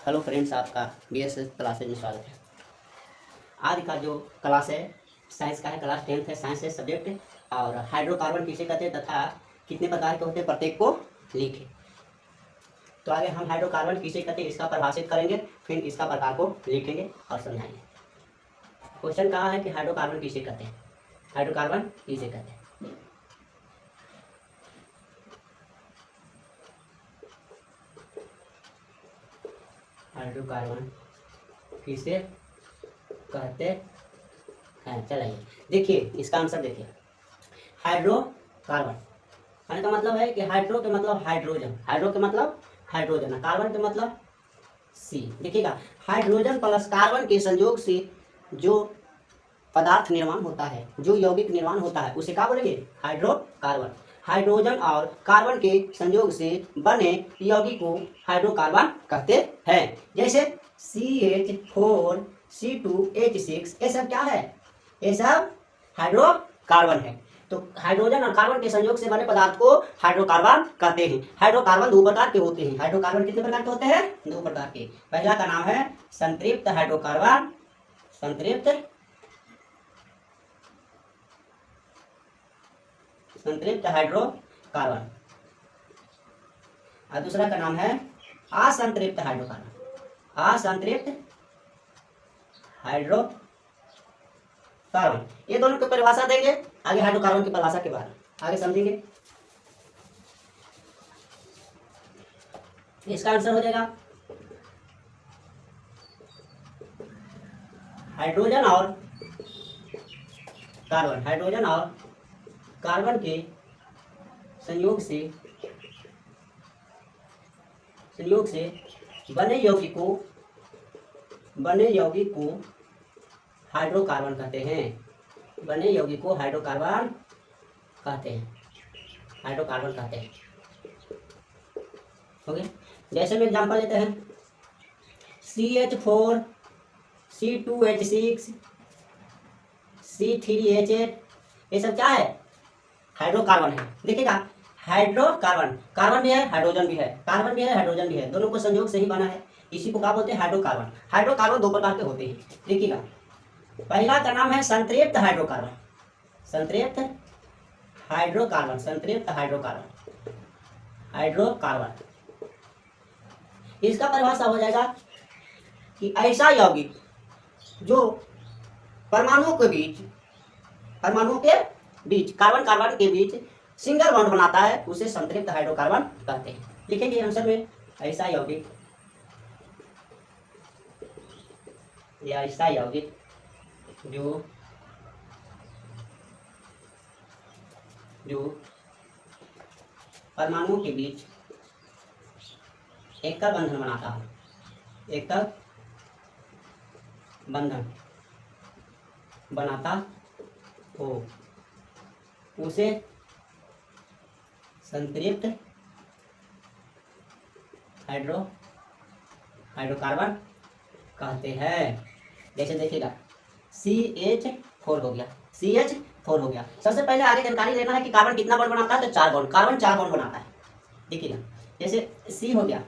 Hello friends, आपका BSS classes में स्वागत है। आज का जो क्लास है साइंस का है, क्लास 10th है, साइंस है सब्जेक्ट। और हाइड्रोकार्बन किसे कहते हैं तथा कितने प्रकार के होते हैं प्रत्येक को लिखें। तो आगे हम हाइड्रोकार्बन किसे कहते हैं इसका परिभाषित करेंगे, फिर इसका प्रकार को लिखेंगे और समझाएंगे। क्वेश्चन कहा है कि हाइड्रोकार्बन किसे कहते हैं, हाइड्रोकार्बन किसे कहते हैं। हाइड्रोकार्बन किसे कहते हैं, चलिए देखिए इसका आंसर। देखिए हाइड्रोकार्बन कहने का मतलब है कि हाइड्रो के मतलब हाइड्रोजन, हाइड्रो के मतलब हाइड्रोजन, कार्बन के मतलब सी। देखिएगा, हाइड्रोजन प्लस कार्बन के संयोग से जो पदार्थ निर्माण होता है, जो यौगिक निर्माण होता है, उसे क्या बोलेंगे, हाइड्रोकार्बन। हाइड्रोजन और कार्बन के संयोग से बने यौगिक को हाइड्रोकार्बन कहते हैं। जैसे CH4C2H6 ये सब क्या है, ये सब हाइड्रोकार्बन है। तो हाइड्रोजन और कार्बन के संयोग से बने पदार्थ को हाइड्रोकार्बन कहते हैं। हाइड्रोकार्बन दो प्रकार के होते हैं। हाइड्रोकार्बन कितने प्रकार के होते हैं, दो प्रकार के। पहला का नाम है संतृप्त हाइड्रोकार्बन, संतृप्त हाइड्रोकार्बन, और दूसरा का नाम है असंतृप्त हाइड्रोकार्बन, असंतृप्त हाइड्रोकार्बन। ये दोनों की परिभाषा देंगे आगे, हाइड्रोकार्बन की परिभाषा के बाद आगे समझेंगे। इसका आंसर हो जाएगा हाइड्रोजन और कार्बन, हाइड्रोजन और कार्बन के संयोग से बने यौगिक को हाइड्रोकार्बन कहते हैं। बने यौगिक को हाइड्रोकार्बन कहते हैं, हाइड्रोकार्बन कहते हैं। ओके, जैसे में एग्जांपल लेते हैं CH4C2H6 C3H8 ये सब क्या है, हाइड्रोकार्बन है। देखिएगा, हाइड्रोकार्बन, कार्बन भी है हाइड्रोजन भी है, कार्बन भी है हाइड्रोजन भी है, दोनों को संयोग से ही बना है। इसी को क्या बोलते हैं, हाइड्रोकार्बन। हाइड्रोकार्बन दो प्रकार के होते हैं। देखिएगा, पहला का नाम है संतृप्त हाइड्रोकार्बन, संतृप्त हाइड्रोकार्बन, संतृप्त हाइड्रोकार्बन, हाइड्रोकार्बन। इसका परिभाषा हो जाएगा कि ऐसा यौगिक जो परमाणुओं के बीच कार्बन कार्बन के बीच सिंगल बॉन्ड बनाता है, उसे संतृप्त हाइड्रोकार्बन कहते हैं। लिखेंगे आंसर में, ऐसा यौगिक, या ऐसा यौगिक जो परमाणुओं के बीच एकल बंधन बनाता है, एकल बंधन बनाता हो, उसे संतृप्त हाइड्रोकार्बन कहते हैं। जैसे देखिएगा CH4 हो गया, CH4 हो गया। सबसे पहले आगे जानकारी लेना है कि कार्बन कितना बॉन्ड बनाता है, तो 4 बॉन्ड, कार्बन 4 बॉन्ड बनाता है। देखिएगा, जैसे C हो गया,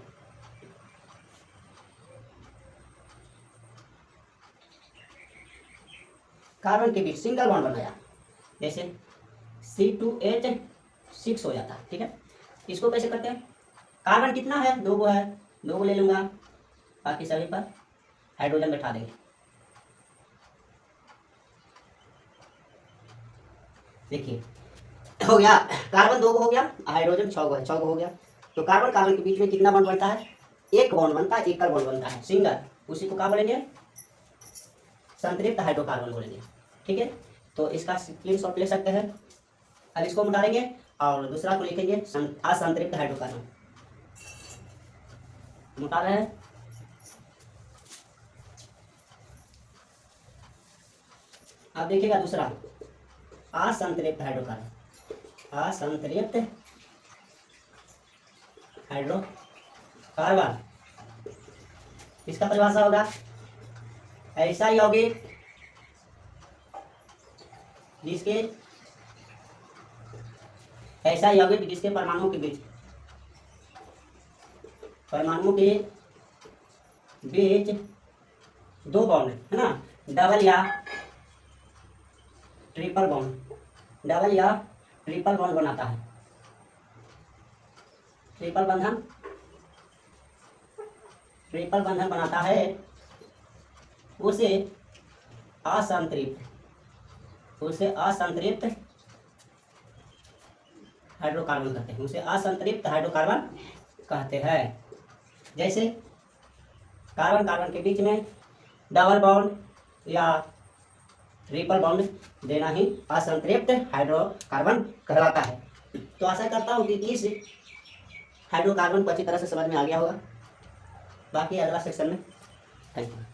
कार्बन के बीच सिंगल बॉन्ड बनाया, जैसे C2H6 हो जाता है। ठीक है, इसको कैसे करते हैं, कार्बन कितना है, 2 गो है, 2 गो ले लूंगा, बाकी सभी पर हाइड्रोजन बैठा देंगे। देखिए हो गया, कार्बन 2 गो हो गया, हाइड्रोजन 6 गो है, 6 गो हो गया। तो कार्बन कार्बन के बीच में कितना बॉन्ड बनता है, एक बॉन्ड बनता है, एकल बॉन्ड बनता है, सिंगल। उसी को क्या बोलेंगे, संतृप्त हाइड्रोकार्बन बोलेंगे। ठीक है, तो इसका स्क्रीनशॉट ले सकते हैं। अब इसको मिटाएंगे और दूसरा को लिखेंगे असंतृप्त हाइड्रोकार्बन। मिटा रहे हैं, अब देखिएगा दूसरा असंतृप्त हाइड्रोकार्बन, असंतृप्त हाइड्रोकार्बन। इसका परिभाषा होगा ऐसा यौगिक जिसके जिसके परमाणुओं के बीच दो बॉन्ड है ना, डबल या ट्रिपल बॉन्ड, डबल या ट्रिपल बॉन्ड बनाता है। ट्रिपल बंधन बनाता है, उसे असंतृप्त हाइड्रोकार्बन कहते हैं। उसे असंतृप्त हाइड्रोकार्बन कहते हैं। जैसे कार्बन कार्बन के बीच में डबल बॉन्ड या ट्रिपल बॉन्ड देना ही असंतृप्त हाइड्रोकार्बन कहलाता है। तो आशा करता हूँ कि इस हाइड्रोकार्बन को अच्छी तरह से समझ में आ गया होगा। बाकी अगला सेक्शन में थैंक यू।